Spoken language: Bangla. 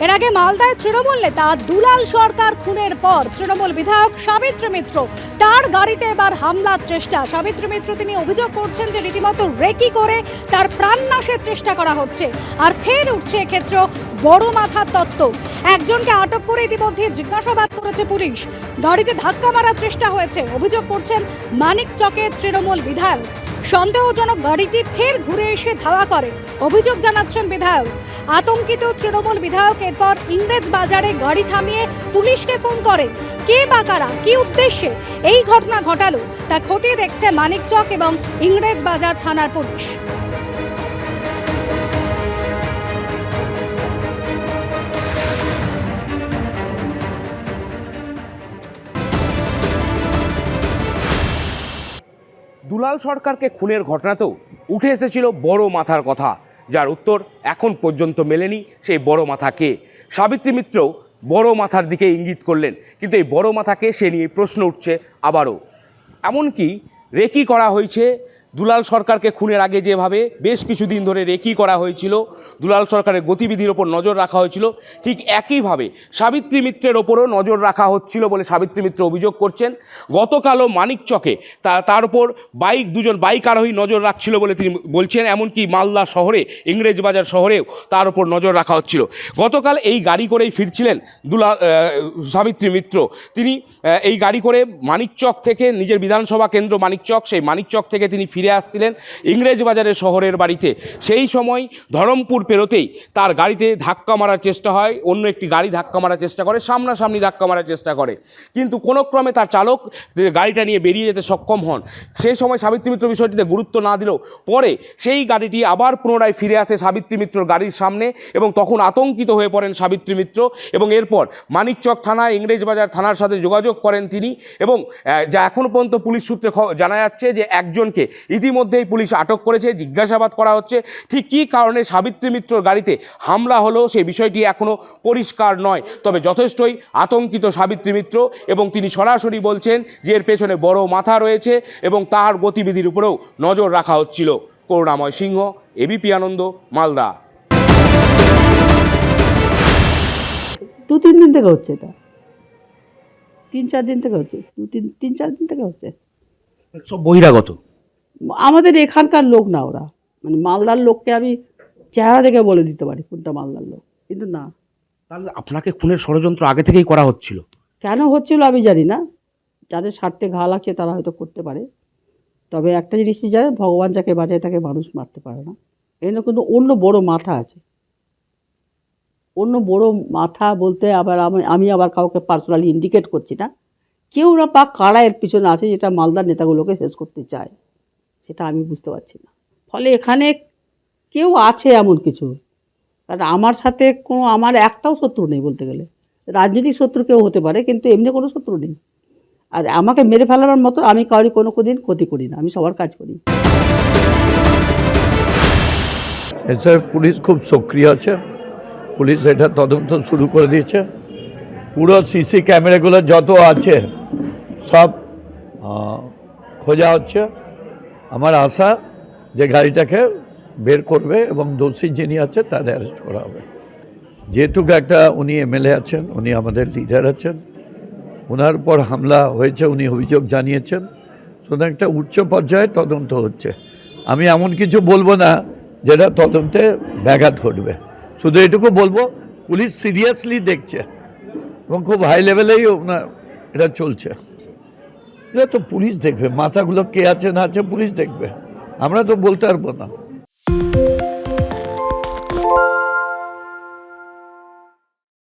এর আগে মালদায় তৃণমূল নেতা দুলাল সরকার খুনের পর তৃণমূল বিধায়ক সাবিত্রী মিত্র তার গাড়িতে এবার হামলার চেষ্টা। সাবিত্রী মিত্র তিনি অভিযোগ করছেন যে রীতিমতো রেকি করে তার প্রাণনাশের চেষ্টা করা হচ্ছে। আর ফের উঠছে এক্ষেত্রে বড় মাথার তত্ত্ব। একজনকে আটক করে ইতিমধ্যে জিজ্ঞাসাবাদ করেছে পুলিশ। গাড়িতে ধাক্কা মারার চেষ্টা হয়েছে অভিযোগ করছেন মানিকচকের তৃণমূল বিধায়ক। সন্দেহজনক গাড়িটি ফের ঘুরে এসে ধাওয়া করে অভিযোগ জানাচ্ছেন বিধায়ক। আতঙ্কিত তৃণমূল বিধায়ক এরপর ইংরেজ বাজারে গাড়ি থামিয়ে পুলিশকে ফোন করে। কে বা কারা কি উদ্দেশ্যে এই ঘটনা ঘটালো তা খতিয়ে দেখছে মানিকচক এবং ইংরেজ বাজার থানার পুলিশ। দুলাল সরকারকে খুনের ঘটনাতেও উঠে এসেছিল বড় মাথার কথা, যার উত্তর এখন পর্যন্ত মেলেনি। সেই বড় মাথা কে? সাবিত্রী মিত্রও বড় মাথার দিকে ইঙ্গিত করলেন, কিন্তু এই বড় মাথাকে সে নিয়ে প্রশ্ন উঠছে আবারও। এমনকি রেকি করা হয়েছে দুলাল সরকারকে খুনের আগে যেভাবে বেশ কিছুদিন ধরে রেকি করা হয়েছিল, দুলাল সরকারের গতিবিধির ওপর নজর রাখা হয়েছিল, ঠিক একইভাবে সাবিত্রী মিত্রের ওপরও নজর রাখা হচ্ছিল বলে সাবিত্রী মিত্র অভিযোগ করছেন। গতকালও মানিকচকে তার উপর দুজন বাইক আরোহী নজর রাখছিল বলে তিনি বলছেন। এমনকি মালদা শহরে, ইংরেজ বাজার শহরেও তার উপর নজর রাখা হচ্ছিল। গতকাল এই গাড়ি করেই ফিরছিলেন সাবিত্রী মিত্র। তিনি এই গাড়ি করে মানিকচক থেকে, নিজের বিধানসভা কেন্দ্র মানিকচক, সেই মানিকচক থেকে তিনি ফিরে আসছিলেন ইংরেজ বাজারের শহরের বাড়িতে। সেই সময় ধরমপুর পেরোতেই তার গাড়িতে ধাক্কা মারার চেষ্টা হয়, অন্য একটি গাড়ি ধাক্কা মারার চেষ্টা করে, সামনাসামনি ধাক্কা মারার চেষ্টা করে, কিন্তু কোনো ক্রমে তার চালক গাড়িটা নিয়ে বেরিয়ে যেতে সক্ষম হন। সেই সময় সাবিত্রী মিত্র বিষয়টিতে গুরুত্ব না দিলেও পরে সেই গাড়িটি আবার পুনরায় ফিরে আসে সাবিত্রী মিত্রর গাড়ির সামনে, এবং তখন আতঙ্কিত হয়ে পড়েন সাবিত্রী মিত্র। এবং এরপর মানিকচক থানা, ইংরেজ বাজার থানার সাথে যোগাযোগ করেন তিনি। এবং যা এখনও পর্যন্ত পুলিশ সূত্রে জানা যাচ্ছে যে একজনকে ইতিমধ্যেই পুলিশ আটক করেছে, জিজ্ঞাসাবাদ করা হচ্ছে। ঠিক কী কারণে সাবিত্রী মিত্রর গাড়িতে হামলা হলো সেই বিষয়টি এখনও পরিষ্কার নয়, তবে যথেষ্টই আতঙ্কিত সাবিত্রী মিত্র, এবং তিনি সরাসরি বলছেন যে এর পেছনে বড় মাথা রয়েছে এবং তার গতিবিধির উপরেও নজর রাখা হচ্ছিল। করুণাময় সিংহ, এবিপি আনন্দ, মালদা। 2-3 দিন থেকে হচ্ছে, এটা 3-4 দিন থেকে হচ্ছে, 3-4 দিন থেকে হচ্ছে। সব বহিরাগত, আমাদের এখানকার লোক না ওরা, মানে মালদার লোককে আমি চেহারা দেখে বলে দিতে পারি কোনটা মালদার লোক, কিন্তু না। তাহলে আপনাকে খুনের ষড়যন্ত্র আগে থেকেই করা হচ্ছিল? কেন হচ্ছিল আমি জানি না, যাদের স্বার্থে ঘা লাগছে তারা হয়তো করতে পারে। তবে একটা জিনিসই জানে, ভগবান যাকে বাঁচায় তাকে মানুষ মারতে পারে না। এখানে কিন্তু অন্য বড় মাথা আছে। অন্য বড় মাথা বলতে আবার আমি আবার কাউকে পার্সোনালি ইন্ডিকেট করছি না, কেউ না পাক কারা এর পিছনে আছে, যেটা মালদার নেতাগুলোকে শেষ করতে চায়, সেটা আমি বুঝতে পারছি না। ফলে এখানে কেউ আছে এমন কিছু, কারণ আমার সাথে আমার একটাও শত্রু নেই বলতে গেলে। রাজনৈতিক শত্রু কেউ হতে পারে, কিন্তু এমনি কোনো শত্রু নেই। আর আমাকে মেরে ফেলার মতো আমি কাউরি কোনো দিন ক্ষতি করি না, আমি সবার কাজ করি। স্যার, পুলিশ খুব সক্রিয় আছে, পুলিশ এটা তদন্ত শুরু করে দিয়েছে। পুরো সিসি ক্যামেরাগুলো যত আছে সব খোঁজা হচ্ছে। আমার আশা যে গাড়িটাকে বের করবে এবং দোষী যিনি আছে তাদের অ্যারেস্ট করা হবে। যেহেতু একটা উনি এমএলএ আছেন, উনি আমাদের লিডার আছেন, ওনার উপর হামলা হয়েছে, উনি অভিযোগ জানিয়েছেন, সুতরাং একটা উচ্চ পর্যায়ে তদন্ত হচ্ছে। আমি এমন কিছু বলবো না যেটা তদন্তে ব্যাঘাত ঘটবে, শুধু এটুকু বলবো পুলিশ সিরিয়াসলি দেখছে এবং খুব হাই লেভেলেই এটা চলছে। এটা তো পুলিশ দেখবে, মাথাগুলো কে আছে না আছে পুলিশ দেখবে, আমরা তো বলতে পারবো না।